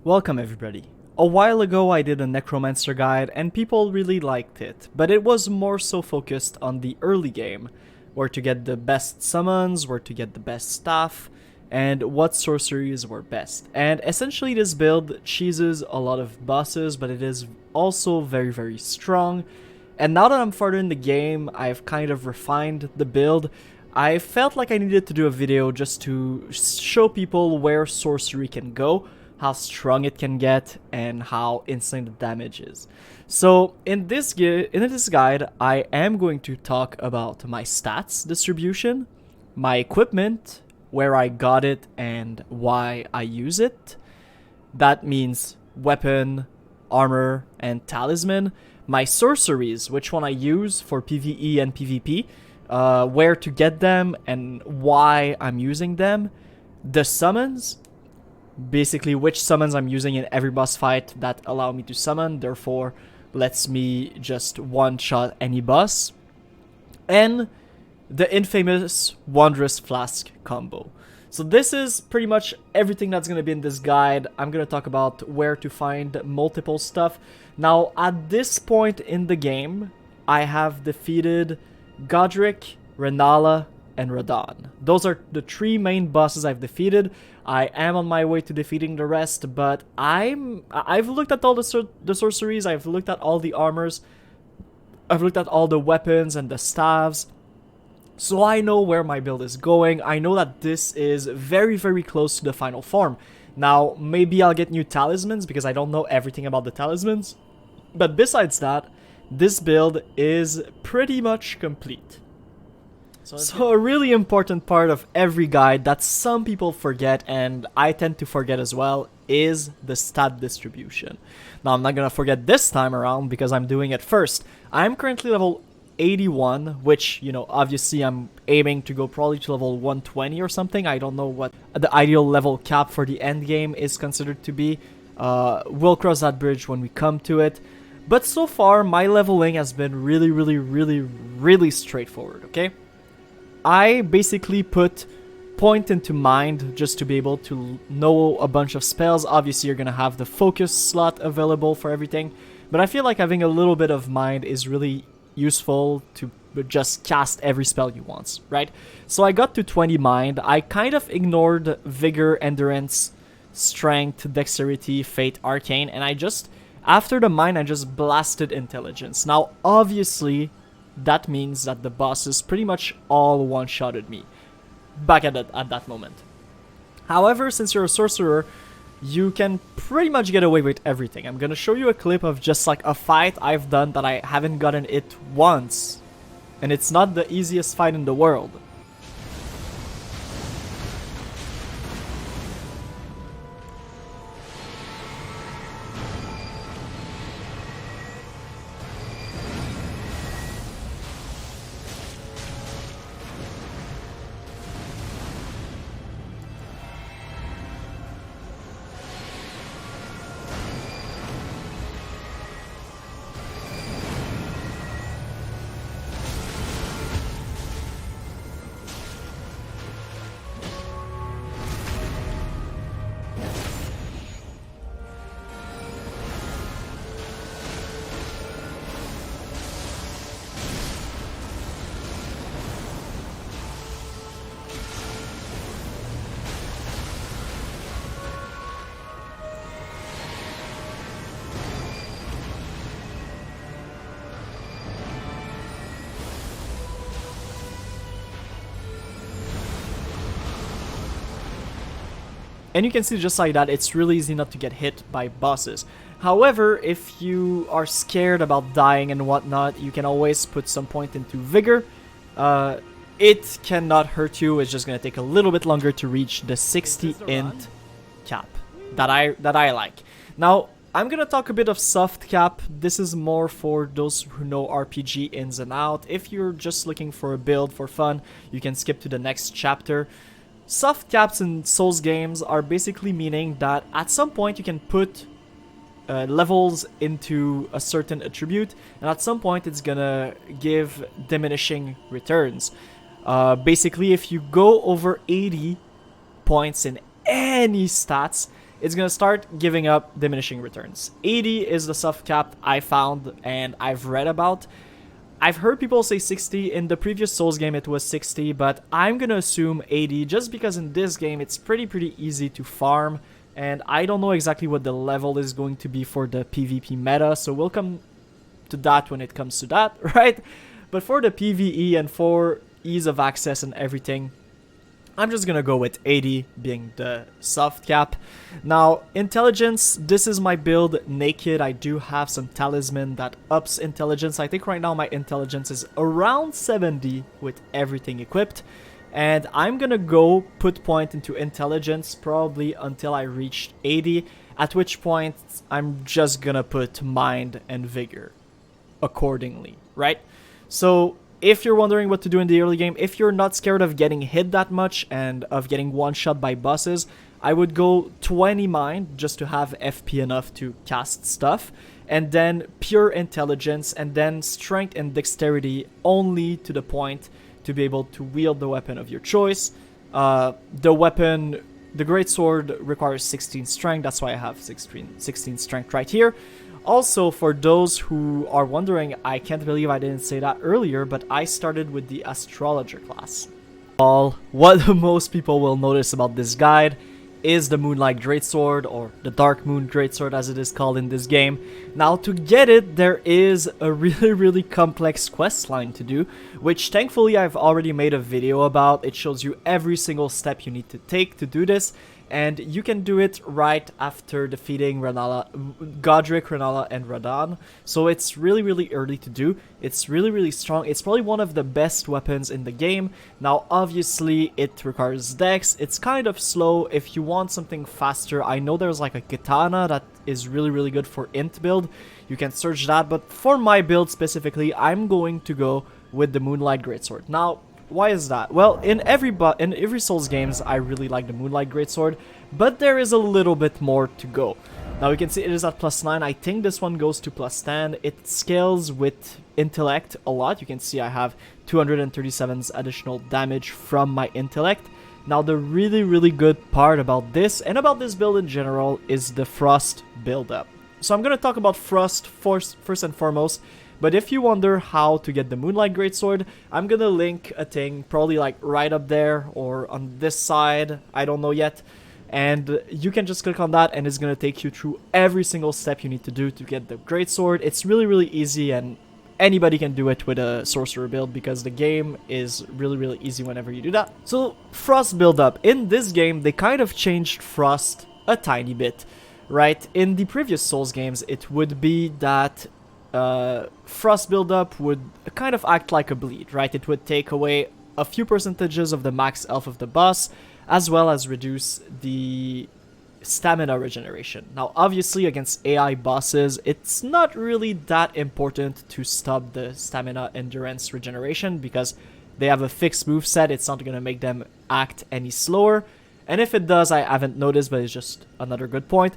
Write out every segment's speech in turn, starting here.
Welcome everybody. A while ago I did a Necromancer guide and people really liked it, but it was more so focused on the early game, where to get the best summons, where to get the best staff, and what sorceries were best. And essentially this build cheeses a lot of bosses, but it is also very strong. And now that I'm farther in the game, I've kind of refined the build. I felt like I needed to do a video just to show people where sorcery can go, how strong it can get, and how insane the damage is. So in this guide, I am going to talk about my stats distribution, my equipment, where I got it and why I use it. That means weapon, armor, and talisman. My sorceries, which one I use for PvE and PvP, where to get them and why I'm using them. The summons, basically which summons I'm using in every boss fight that allow me to summon, therefore lets me just one-shot any boss. And the infamous Wondrous flask combo. So this is pretty much everything that's going to be in this guide. I'm going to talk about where to find multiple stuff. Now, at this point in the game, I have defeated Godric, Renala, and Radahn. Those are the three main bosses I've defeated. I am on my way to defeating the rest, but I've looked at all the sorceries, I've looked at all the armors, I've looked at all the weapons and the staves. So I know where my build is going. I know that this is very close to the final form. Now, maybe I'll get new talismans because I don't know everything about the talismans. But besides that, this build is pretty much complete. So a really important part of every guide that some people forget, and I tend to forget as well, is the stat distribution. Now, I'm not gonna forget this time around because I'm doing it first. I'm currently level 81, which, you know, obviously I'm aiming to go probably to level 120 or something. I don't know what the ideal level cap for the end game is considered to be. We'll cross that bridge when we come to it. But so far, my leveling has been really straightforward, okay? I basically put point into mind just to be able to know a bunch of spells. Obviously, you're going to have the focus slot available for everything. But I feel like having a little bit of mind is really useful to just cast every spell you want, right? So I got to 20 mind. I kind of ignored Vigor, Endurance, Strength, Dexterity, Fate, Arcane, and I just, after the mind, I just blasted Intelligence. Now, obviously, that means that the bosses pretty much all one-shotted me back at that moment. However, since you're a sorcerer, you can pretty much get away with everything. I'm gonna show you a clip of just like a fight I've done that I haven't gotten it once. And it's not the easiest fight in the world. And you can see just like that, it's really easy not to get hit by bosses. However, if you are scared about dying and whatnot, you can always put some point into Vigor. It cannot hurt you, it's just going to take a little bit longer to reach the 60 int cap that I like. Now, I'm going to talk a bit of soft cap. This is more for those who know RPG ins and out. If you're just looking for a build for fun, you can skip to the next chapter. Soft caps in Souls games are basically meaning that at some point you can put levels into a certain attribute, and at some point it's gonna give diminishing returns. Basically, if you go over 80 points in any stats, it's gonna start giving up diminishing returns. 80 is the soft cap I found and I've read about. I've heard people say 60. In the previous Souls game it was 60, but I'm gonna assume 80 just because in this game it's pretty easy to farm, and I don't know exactly what the level is going to be for the PvP meta, so we'll come to that when it comes to that, right? But for the PvE and for ease of access and everything, I'm just gonna go with 80 being the soft cap. Now, intelligence, this is my build naked. I do have some talisman that ups intelligence. I think right now my intelligence is around 70 with everything equipped. And I'm gonna go put point into intelligence probably until I reach 80, at which point I'm just gonna put mind and vigor accordingly, right? So if you're wondering what to do in the early game, if you're not scared of getting hit that much and of getting one-shot by bosses, I would go 20 mind just to have FP enough to cast stuff, and then pure intelligence, and then strength and dexterity only to the point to be able to wield the weapon of your choice. The weapon, the Greatsword, requires 16 strength, that's why I have 16 strength right here. Also, for those who are wondering, I can't believe I didn't say that earlier, but I started with the Astrologer class. What most people will notice about this guide is the Moonlight Greatsword, or the Darkmoon Greatsword as it is called in this game. Now, to get it, there is a really complex quest line to do, which thankfully I've already made a video about. It shows you every single step you need to take to do this, and you can do it right after defeating Godric, Renala, and Radahn. So it's really early to do. It's really strong. It's probably one of the best weapons in the game. Now, obviously, it requires dex. It's kind of slow. If you want something faster, I know there's like a katana that is really good for int build. You can search that, but for my build specifically, I'm going to go with the Moonlight Greatsword. Now, why is that? Well, in every Souls games, I really like the Moonlight Greatsword, but there is a little bit more to go. Now, you can see it is at +9. I think this one goes to +10. It scales with intellect a lot. You can see I have 237 additional damage from my intellect. Now, the really good part about this, and about this build in general, is the Frost build-up. So I'm going to talk about Frost first and foremost. But if you wonder how to get the Moonlight Greatsword, I'm gonna link a thing probably like right up there or on this side, I don't know yet. And you can just click on that and it's gonna take you through every single step you need to do to get the Greatsword. It's really easy, and anybody can do it with a sorcerer build because the game is really easy whenever you do that. So, Frost build up. In this game, they kind of changed Frost a tiny bit, right? In the previous Souls games, it would be that Frost buildup would kind of act like a bleed, right? It would take away a few percentages of the max health of the boss, as well as reduce the stamina regeneration. Now, obviously, against AI bosses, it's not really that important to stop the stamina endurance regeneration because they have a fixed moveset. It's not going to make them act any slower. And if it does, I haven't noticed, but it's just another good point.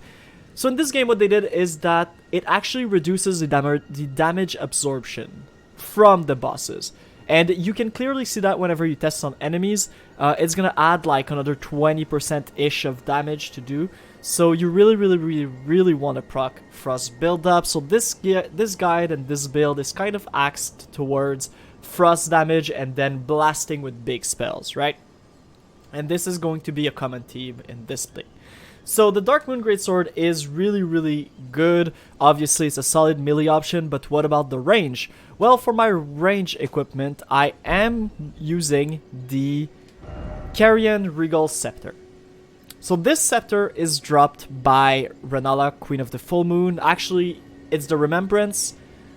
So in this game, what they did is that it actually reduces the damage absorption from the bosses. And you can clearly see that whenever you test on enemies. It's going to add like another 20%-ish of damage to do. So you really want to proc Frost build up. So this guide and this build is kind of axed towards Frost damage and then blasting with big spells, right? And this is going to be a common theme in this play. So the Darkmoon Greatsword is really good. Obviously, it's a solid melee option, but what about the range? Well, for my range equipment, I am using the Carian Regal Scepter. So this scepter is dropped by Renala, Queen of the Full Moon. Actually, it's the remembrance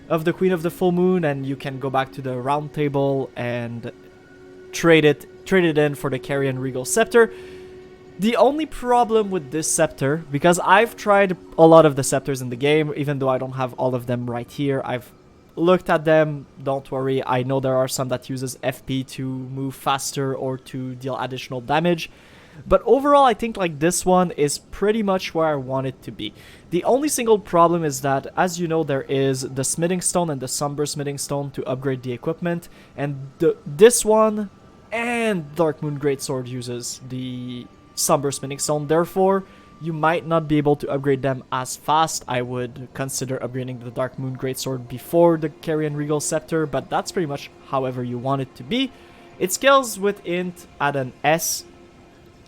of the Queen of the Full Moon, and you can go back to the round table and trade it in for the Carian Regal Scepter. The only problem with this scepter, because I've tried a lot of the scepters in the game, even though I don't have all of them right here, I've looked at them, don't worry, I know there are some that uses FP to move faster or to deal additional damage, but overall I think like this one is pretty much where I want it to be. The only single problem is that, as you know, there is the Smithing Stone and the Somber Smithing Stone to upgrade the equipment, and this one and Darkmoon Greatsword uses the Somber Smithing Stone. Therefore, You might not be able to upgrade them as fast. I would consider upgrading the Darkmoon Greatsword before the Carrion Regal Scepter, but that's pretty much however you want it to be. It scales with int at an S,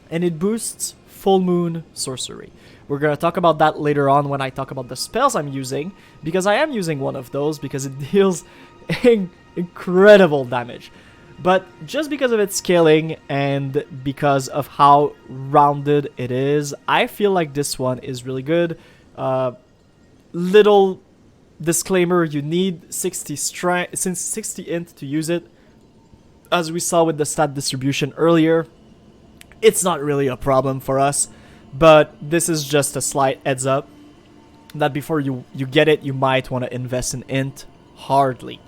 and it boosts Full Moon Sorcery. We're going to talk about that later on when I talk about the spells I'm using, because I am using one of those because it deals incredible damage. But just because of its scaling and because of how rounded it is, I feel like this one is really good. Little disclaimer, you need 60 int to use it. As we saw with the stat distribution earlier, it's not really a problem for us, but this is just a slight heads up that before you get it, you might want to invest in int hardly.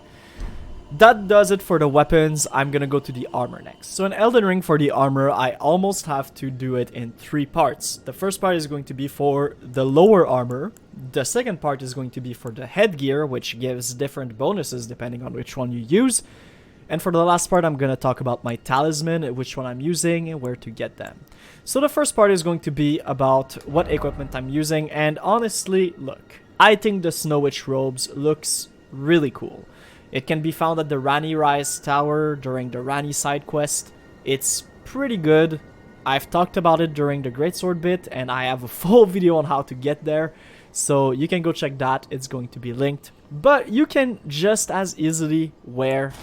That does it for the weapons. I'm gonna go to the armor next. So in Elden Ring, for the armor, I almost have to do it in 3 parts. The first part is going to be for the lower armor. The second part is going to be for the headgear, which gives different bonuses depending on which one you use. And for the last part, I'm gonna talk about my talisman, which one I'm using, and where to get them. So the first part is going to be about what equipment I'm using, and honestly, look, I think the Snow Witch robes looks really cool. It can be found at the Rani Rise Tower during the Rani side quest. It's pretty good. I've talked about it during the Greatsword bit, and I have a full video on how to get there. So you can go check that, it's going to be linked. But you can just as easily wear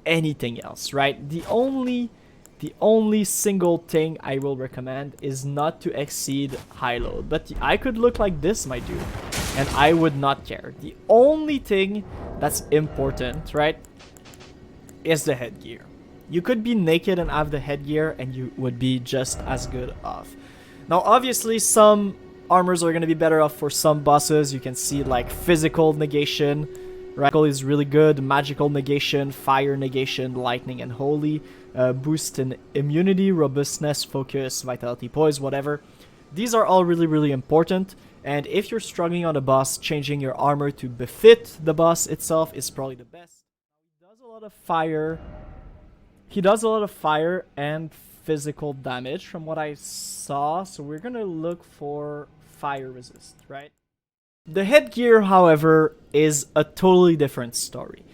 anything else, right? The only single thing I will recommend is not to exceed high load. But I could look like this, my dude, and I would not care. The only thing that's important, right, is the headgear. You could be naked and have the headgear and you would be just as good off. Now, obviously, some armors are going to be better off for some bosses. You can see like physical negation, right, is really good. Magical negation, fire negation, lightning and holy, boost in immunity, robustness, focus, vitality, poise, whatever. These are all really important. And if you're struggling on a boss, changing your armor to befit the boss itself is probably the best. He does a lot of fire. He does a lot of fire and physical damage from what I saw. So we're going to look for fire resist, right? The headgear, however, is a totally different story.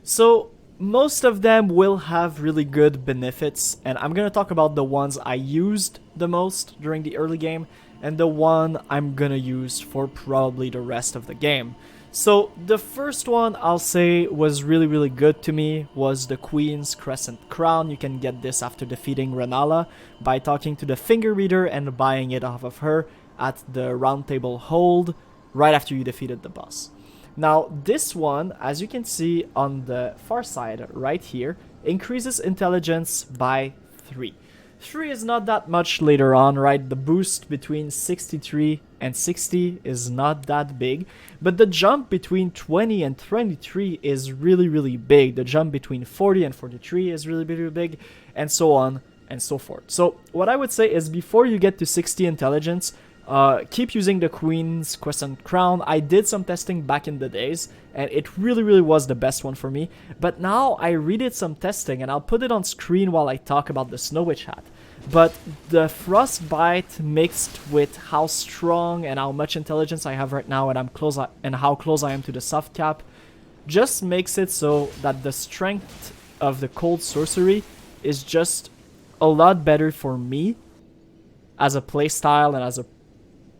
So most of them will have really good benefits. And I'm going to talk about the ones I used the most during the early game, and the one I'm gonna use for probably the rest of the game. So the first one I'll say was really good to me was the Queen's Crescent Crown. You can get this after defeating Renala by talking to the Finger Reader and buying it off of her at the Round Table Hold right after you defeated the boss. Now this one, as you can see on the far side right here, increases intelligence by 3. 3 is not that much later on, right? The boost between 63 and 60 is not that big, but the jump between 20 and 23 is really big. The jump between 40 and 43 is really big, and so on and so forth. So what I would say is before you get to 60 intelligence, keep using the Queen's Crescent Crown. I did some testing back in the days, and it really was the best one for me. But now I redid some testing, and I'll put it on screen while I talk about the Snow Witch hat. But the Frostbite mixed with how strong and how much intelligence I have right now, and how close I am to the soft cap, just makes it so that the strength of the cold sorcery is just a lot better for me as a playstyle and as a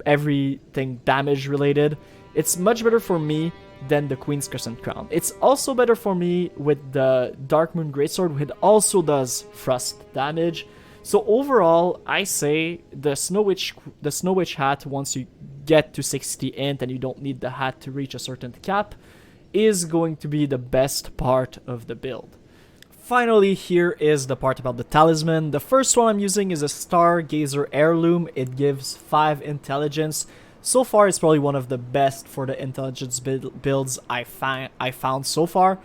everything damage related. It's much better for me than the Queen's Crescent Crown. It's also better for me with the Darkmoon Greatsword, which also does frost damage. So overall, I say the Snow Witch hat, once you get to 60 int and you don't need the hat to reach a certain cap, is going to be the best part of the build. Finally, here is the part about the talisman. The first one I'm using is a Stargazer Heirloom. It gives 5 intelligence. So far, it's probably one of the best for the intelligence builds I found so far.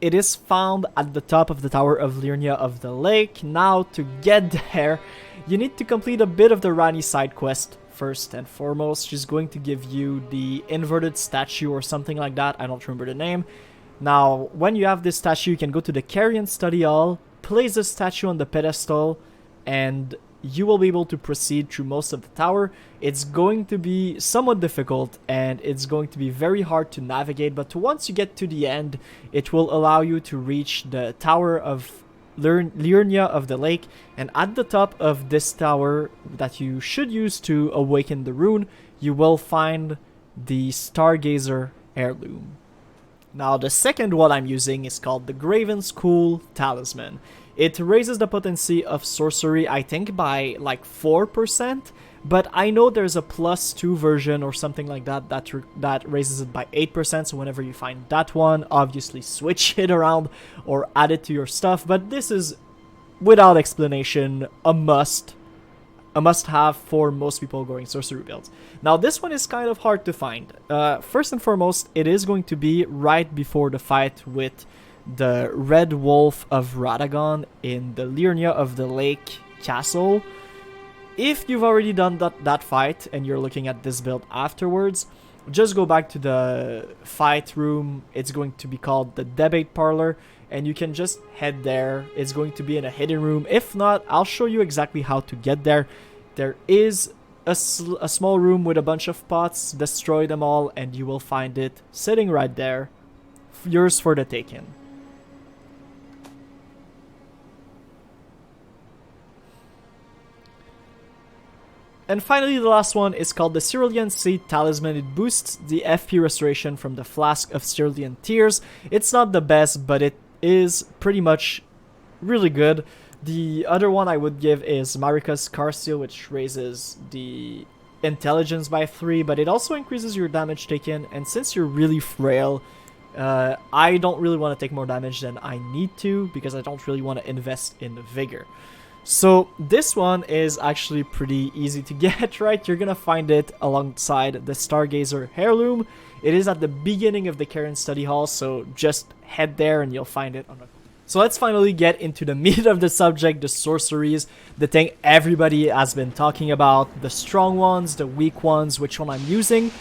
It is found at the top of the Tower of Liurnia of the Lake. Now, to get there, you need to complete a bit of the Rani side quest first and foremost. She's going to give you the inverted statue or something like that. I don't remember the name. Now, when you have this statue, you can go to the Carrion Study Hall, place the statue on the pedestal, and you will be able to proceed through most of the tower. It's going to be somewhat difficult and it's going to be very hard to navigate, but once you get to the end, it will allow you to reach the Tower of Liurnia of the Lake, and at the top of this tower that you should use to awaken the rune, you will find the Stargazer heirloom. Now the second one I'm using is called the Graven's Cool Talisman. It raises the potency of sorcery, I think, by like 4%, but I know there's a +2 version or something like that that raises it by 8%, so whenever you find that one, obviously switch it around or add it to your stuff, but this is, without explanation, a must-have for most people going sorcery builds. Now this one is kind of hard to find. First and foremost, it is going to be right before the fight with the Red Wolf of Radagon in the Liurnia of the Lake castle. If you've already done that fight and you're looking at this build afterwards, just go back to the fight room. It's going to be called the Debate Parlor, and you can just head there. It's going to be in a hidden room. If not, I'll show you exactly how to get there. There is a small room with a bunch of pots. Destroy them all and you will find it sitting right there, yours for the taking. And finally, the last one is called the Cerulean Seed Talisman. It boosts the FP restoration from the Flask of Cerulean Tears. It's not the best, but it is pretty much really good. The other one I would give is Marika's Carsteel, which raises the intelligence by 3, but it also increases your damage taken. And since you're really frail, I don't really want to take more damage than I need to, because I don't really want to invest in vigor. So this one is actually pretty easy to get, right? You're gonna find it alongside the Stargazer heirloom. It is at the beginning of the Karen study hall, so just head there and you'll find it on the... So let's finally get into the meat of the subject, the sorceries, the thing everybody has been talking about, the strong ones, the weak ones, which one I'm using,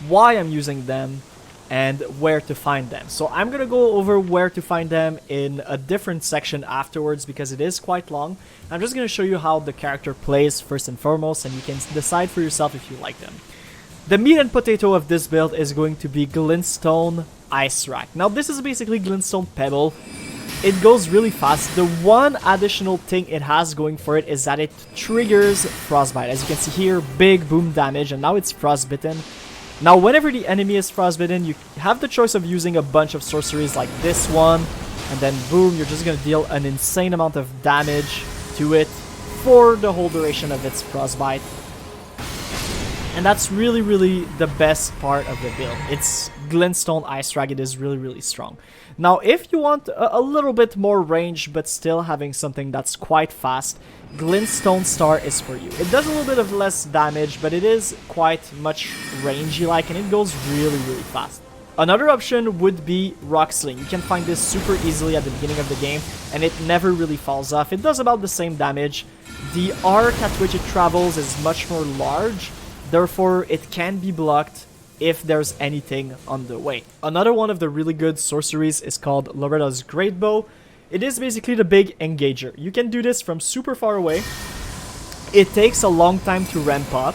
why I'm using them, and where to find them. So I'm gonna go over where to find them in a different section afterwards because it is quite long. I'm just gonna show you how the character plays first and foremost, and you can decide for yourself if you like them. The meat and potato of this build is going to be Glintstone Ice Rack. Now this is basically Glintstone Pebble. It goes really fast. The one additional thing it has going for it is that it triggers Frostbite. As you can see here, big boom damage, and now it's Frostbitten. Now, whenever the enemy is frostbitten, you have the choice of using a bunch of sorceries like this one, and then boom, you're just gonna deal an insane amount of damage to it for the whole duration of its frostbite. And that's really, really the best part of the build. It's Glintstone Ice Rag. It is really, really strong. Now, if you want a little bit more range, but still having something that's quite fast, Glintstone Star is for you. It does a little bit of less damage, but it is quite much rangey-like, and it goes really, really fast. Another option would be Rock Sling. You can find this super easily at the beginning of the game, and it never really falls off. It does about the same damage. The arc at which it travels is much more large, therefore it can be blocked if there's anything on the way. Another one of the really good sorceries is called Loretta's Great Bow. It is basically the big engager. You can do this from super far away. It takes a long time to ramp up,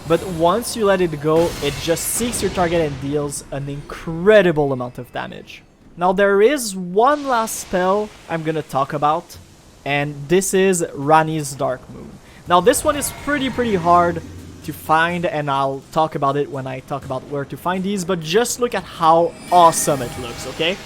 but once you let it go, it just seeks your target and deals an incredible amount of damage. Now there is one last spell I'm gonna talk about, and this is Ranni's Darkmoon. Now this one is pretty hard to find, and I'll talk about it when I talk about where to find these, but just look at how awesome it looks, okay?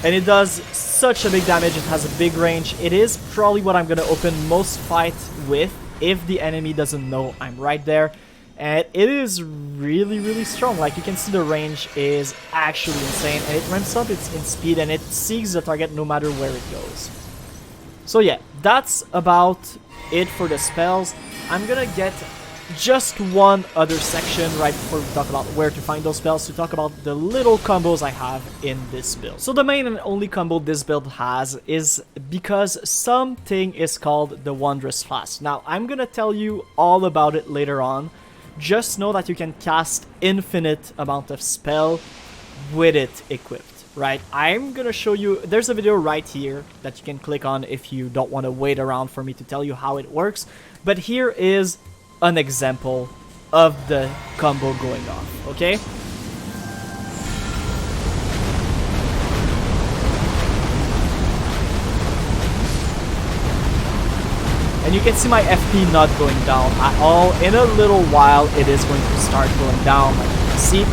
And it does such a big damage, it has a big range. It is probably what I'm gonna open most fights with if the enemy doesn't know I'm right there. And it is really strong. Like, you can see the range is actually insane, and it ramps up its in speed, and it seeks the target no matter where it goes. So yeah, that's about it for the spells. I'm gonna get just one other section right before we talk about where to find those spells to talk about the little combos I have in this build. So the main and only combo this build has is because something is called the Wondrous flask. Now I'm gonna tell you all about it later on. Just know that you can cast infinite amount of spell with it equipped. right? I'm gonna show you, there's a video right here that you can click on if you don't want to wait around for me to tell you how it works. But here is an example of the combo going off, okay? And you can see my FP not going down at all. In a little while, it is going to start going down, like you can see.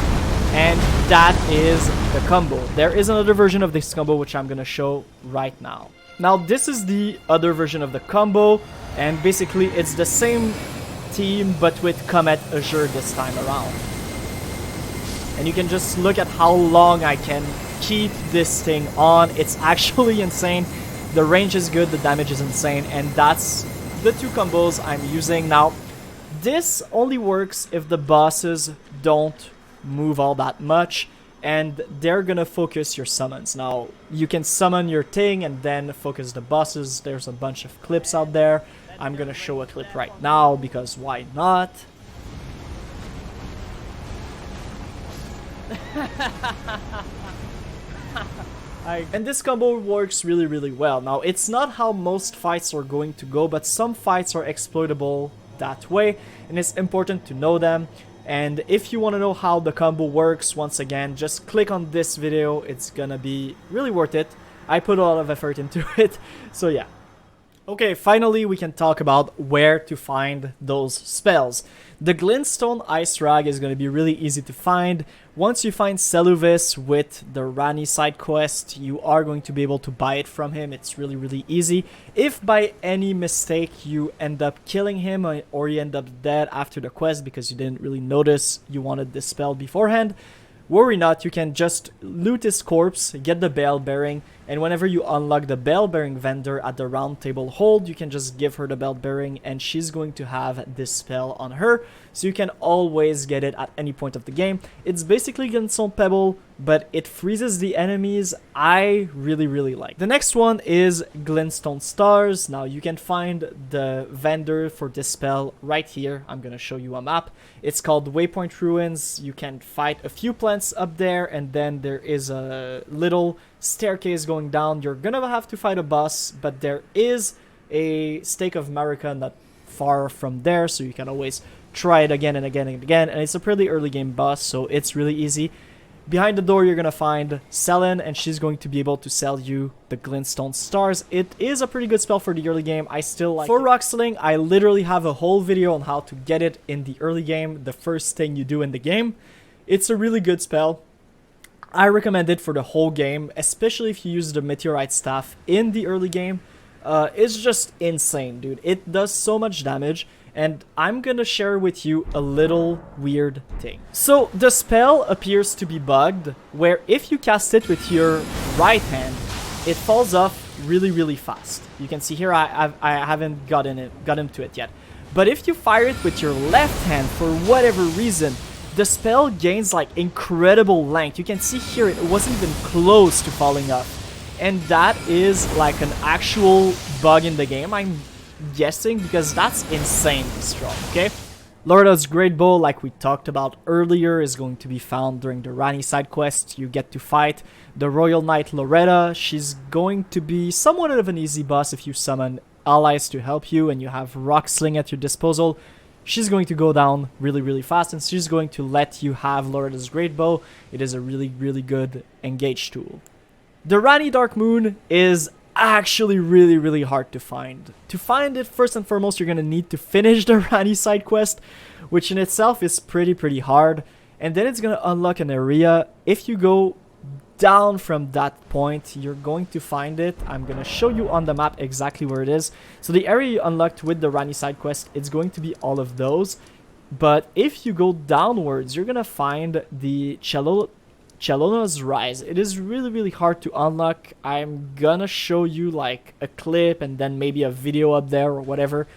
And that is the combo. There is another version of this combo which I'm going to show right now. Now, this is the other version of the combo. And basically, it's the same team, but with Comet Azure this time around. And you can just look at how long I can keep this thing on. It's actually insane. The range is good, the damage is insane, and that's the two combos I'm using. Now, this only works if the bosses don't move all that much, and they're gonna focus your summons. Now, you can summon your thing and then focus the bosses. There's a bunch of clips out there. I'm gonna show a clip right now, because why not? And this combo works really well. Now, it's not how most fights are going to go, but some fights are exploitable that way, and it's important to know them. And if you want to know how the combo works, once again, just click on this video. It's gonna be really worth it. I put a lot of effort into it, so yeah. Okay, finally we can talk about where to find those spells. The Glintstone Ice Rag is going to be really easy to find. Once you find Seluvis with the Rani side quest, you are going to be able to buy it from him. It's really easy. If by any mistake you end up killing him or you end up dead after the quest because you didn't really notice you wanted this spell beforehand, worry not, you can just loot his corpse, get the bell bearing, and whenever you unlock the bell bearing vendor at the round table hold, you can just give her the bell bearing and she's going to have this spell on her, so you can always get it at any point of the game. It's basically Glintstone Pebble, but it freezes the enemies. I really like. The next one is Glintstone Stars. Now you can find the vendor for this spell right here. I'm gonna show you a map. It's called Waypoint Ruins. You can fight a few plants up there, and then there is a little staircase going down. You're gonna have to fight a boss, but there is a Stake of Marika not far from there, so you can always try it again and again and again. And it's a pretty early game boss, so it's really easy. Behind the door, you're gonna find Selene, and she's going to be able to sell you the Glintstone Stars. It is a pretty good spell for the early game. I still like it. For Rocksling, I literally have a whole video on how to get it in the early game, the first thing you do in the game. It's a really good spell. I recommend it for the whole game, especially if you use the Meteorite Staff in the early game. It's just insane, dude. It does so much damage, and I'm gonna share with you a little weird thing. So the spell appears to be bugged, where if you cast it with your right hand, it falls off really fast. You can see here I haven't gotten to it yet. But if you fire it with your left hand for whatever reason, the spell gains like incredible length. You can see here it wasn't even close to falling off. And that is like an actual bug in the game, I'm guessing, because that's insanely strong, okay? Loretta's Great Bow, like we talked about earlier, is going to be found during the Rani side quest. You get to fight the Royal Knight Loretta. She's going to be somewhat of an easy boss if you summon allies to help you and you have Rocksling at your disposal. She's going to go down really fast, and she's going to let you have Loretta's Great Bow. It is a really good engage tool. The Rani Darkmoon is actually really hard to find. To find it, first and foremost, you're going to need to finish the Rani side quest, which in itself is pretty hard. And then it's going to unlock an area. If you go down from that point, you're going to find it. I'm going to show you on the map exactly where it is. So the area you unlocked with the Rani side quest, it's going to be all of those. But if you go downwards, you're going to find the Chelona's Rise. It is really hard to unlock. I'm gonna show you like a clip and then maybe a video up there or whatever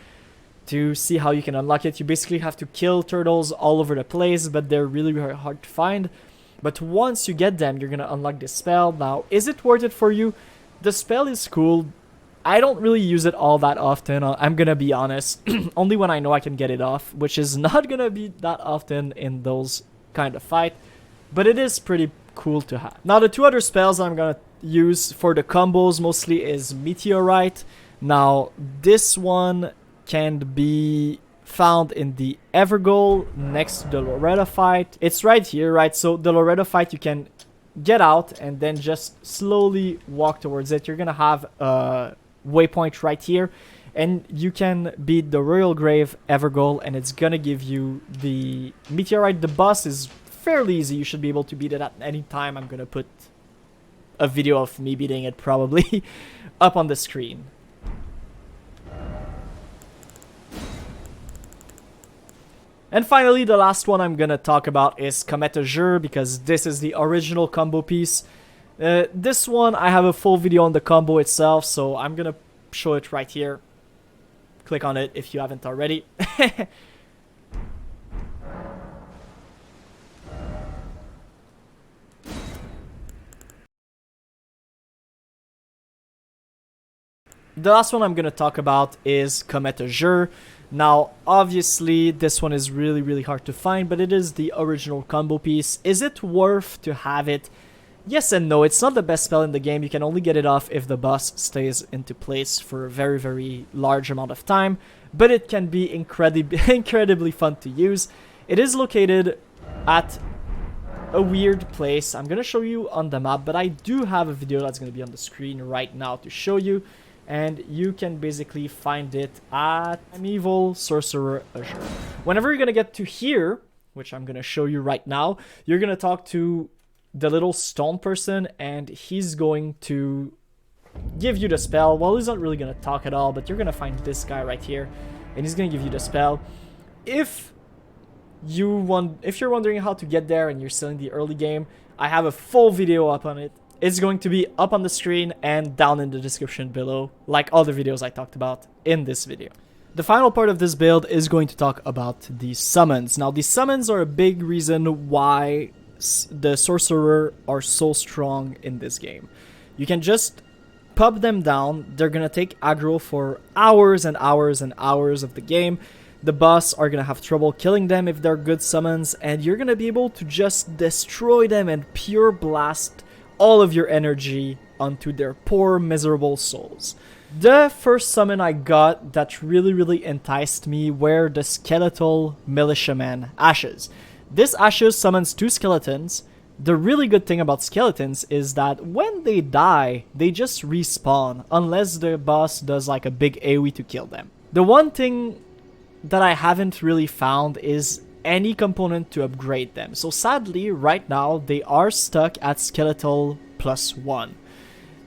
to see how you can unlock it. You basically have to kill turtles all over the place, but they're really hard to find. But once you get them, you're gonna unlock this spell. Now, is it worth it for you? The spell is cool. I don't really use it all that often, I'm gonna be honest. Only when I know I can get it off, which is not gonna be that often in those kind of fight. But it is pretty cool to have. Now the two other spells I'm gonna use for the combos mostly is Meteorite. Now this one can be found in the Evergoal next to the Loretta fight. It's right here, right? So the Loretta fight, you can get out and then just slowly walk towards it. You're gonna have a waypoint right here, and you can beat the Royal Grave Evergoal, and it's gonna give you the Meteorite. The boss is fairly easy. You should be able to beat it at any time. I'm gonna put a video of me beating it probably up on the screen. And finally, the last one I'm gonna talk about is Comet Azure, because this is the original combo piece. This one, I have a full video on the combo itself, so I'm gonna show it right here. Click on it if you haven't already. The last one I'm gonna talk about is Comet Azure. Now, obviously, this one is really hard to find, but it is the original combo piece. Is it worth to have it? Yes and no. It's not the best spell in the game. You can only get it off if the boss stays into place for a very large amount of time, but it can be incredibly fun to use. It is located at a weird place. I'm gonna show you on the map, but I do have a video that's gonna be on the screen right now to show you. And you can basically find it at Primeval Sorcerer Azure. Whenever you're gonna get to here, which I'm gonna show you right now, you're gonna talk to the little stone person, and he's going to give you the spell. Well, he's not really gonna talk at all, but you're gonna find this guy right here, and he's gonna give you the spell. If you're wondering how to get there and you're still in the early game, I have a full video up on it. It's going to be up on the screen and down in the description below, like all the videos I talked about in this video. The final part of this build is going to talk about the summons. Now, the summons are a big reason why the sorcerer are so strong in this game. You can just pop them down. They're gonna take aggro for hours and hours and hours of the game. The boss are gonna have trouble killing them if they're good summons, and you're gonna be able to just destroy them and pure blast all of your energy onto their poor, miserable souls. The first summon I got that really enticed me were the Skeletal Militiaman Ashes. This Ashes summons 2 skeletons. The really good thing about skeletons is that when they die, they just respawn, unless the boss does like a big AoE to kill them. The one thing that I haven't really found is any component to upgrade them. So sadly, right now, they are stuck at Skeletal +1.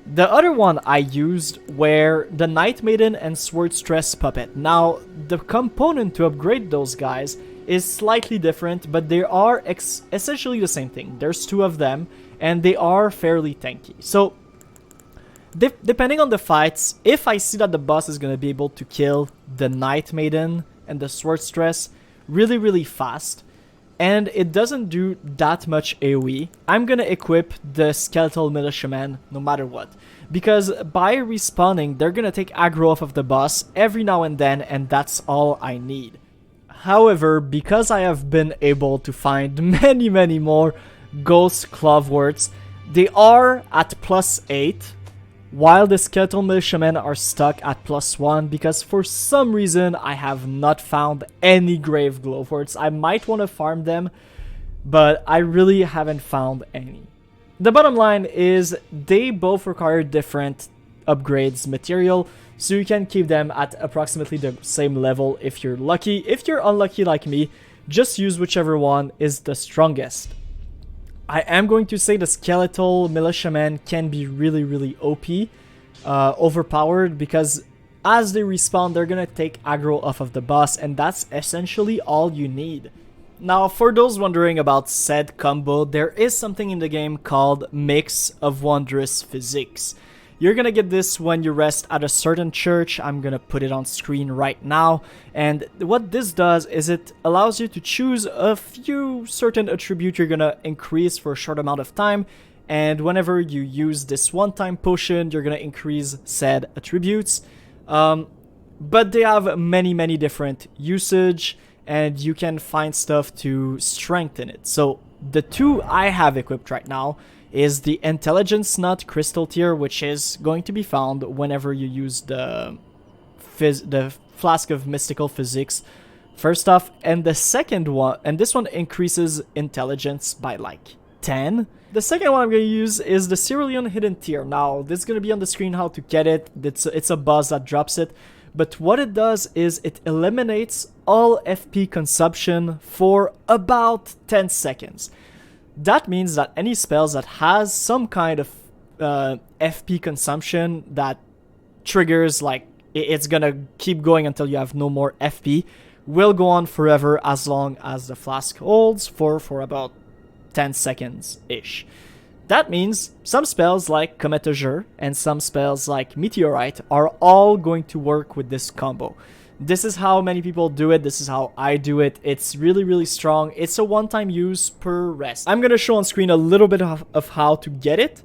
The other one I used were the Night Maiden and Sword Stress Puppet. Now, the component to upgrade those guys is slightly different, but they are essentially the same thing. There's 2 of them, and they are fairly tanky. So, depending on the fights, if I see that the boss is going to be able to kill the Night Maiden and the Sword Stress really fast, and it doesn't do that much AoE, I'm gonna equip the Skeletal Militiaman no matter what, because by respawning, they're gonna take aggro off of the boss every now and then, and that's all I need. However, because I have been able to find many more Ghost Clawworts, they are at +8, while the Skeletal Militiamen are stuck at +1, because for some reason I have not found any Grave Glowworts. I might want to farm them, but I really haven't found any. The bottom line is they both require different upgrades material, so you can keep them at approximately the same level if you're lucky. If you're unlucky like me, just use whichever one is the strongest. I am going to say the Skeletal Militiaman can be really OP, overpowered, because as they respawn, they're gonna take aggro off of the boss, and that's essentially all you need. Now, for those wondering about said combo, there is something in the game called Mix of Wondrous Physics. You're gonna get this when you rest at a certain church. I'm gonna put it on screen right now, and what this does is it allows you to choose a few certain attribute you're gonna increase for a short amount of time, and whenever you use this one-time potion, you're gonna increase said attributes. But they have many different usage, and you can find stuff to strengthen it. So The two I have equipped right now is the Intelligence Nut Crystal tier, which is going to be found whenever you use the Flask of Mystical Physics first off, and the second one, and this one increases intelligence by like 10. The second one I'm going to use is the Cerulean Hidden Tier. Now, this is going to be on the screen how to get it. It's a boss that drops it. But what it does is it eliminates all FP consumption for about 10 seconds. That means that any spells that has some kind of FP consumption that triggers, like, it's going to keep going until you have no more FP, will go on forever as long as the flask holds for about 10 seconds-ish. That means some spells like Cometageur and some spells like Meteorite are all going to work with this combo. This is how many people do it. This is how I do it. It's really, really strong. It's a one-time use per rest. I'm going to show on screen a little bit of how to get it,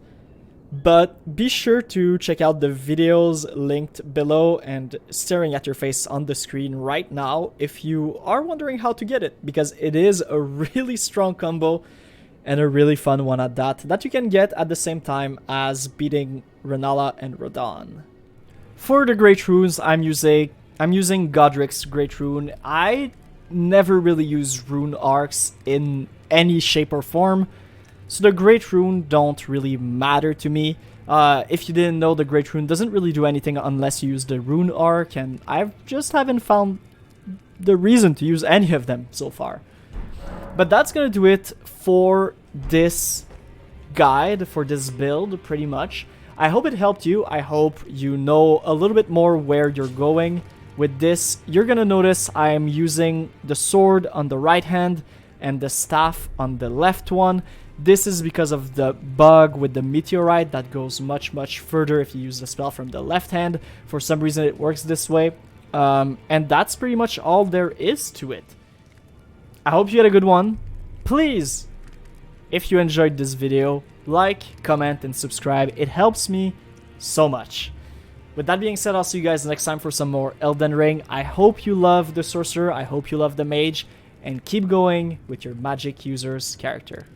but be sure to check out the videos linked below and staring at your face on the screen right now if you are wondering how to get it, because it is a really strong combo and a really fun one at that you can get at the same time as beating Renala and Rodon. For the Great Runes, I'm using Godric's Great Rune. I never really use rune arcs in any shape or form, so the Great Rune don't really matter to me. If you didn't know, the Great Rune doesn't really do anything unless you use the rune arc, and I just haven't found the reason to use any of them so far. But that's gonna do it for this guide, for this build, pretty much. I hope it helped you. I hope you know a little bit more where you're going with this. You're gonna notice I am using the sword on the right hand and the staff on the left one. This is because of the bug with the Meteorite that goes much, much further if you use the spell from the left hand. For some reason it works this way. And that's pretty much all there is to it. I hope you had a good one. Please, if you enjoyed this video, like, comment, and subscribe. It helps me so much. With that being said, I'll see you guys next time for some more Elden Ring. I hope you love the Sorcerer, I hope you love the Mage, and keep going with your magic user's character.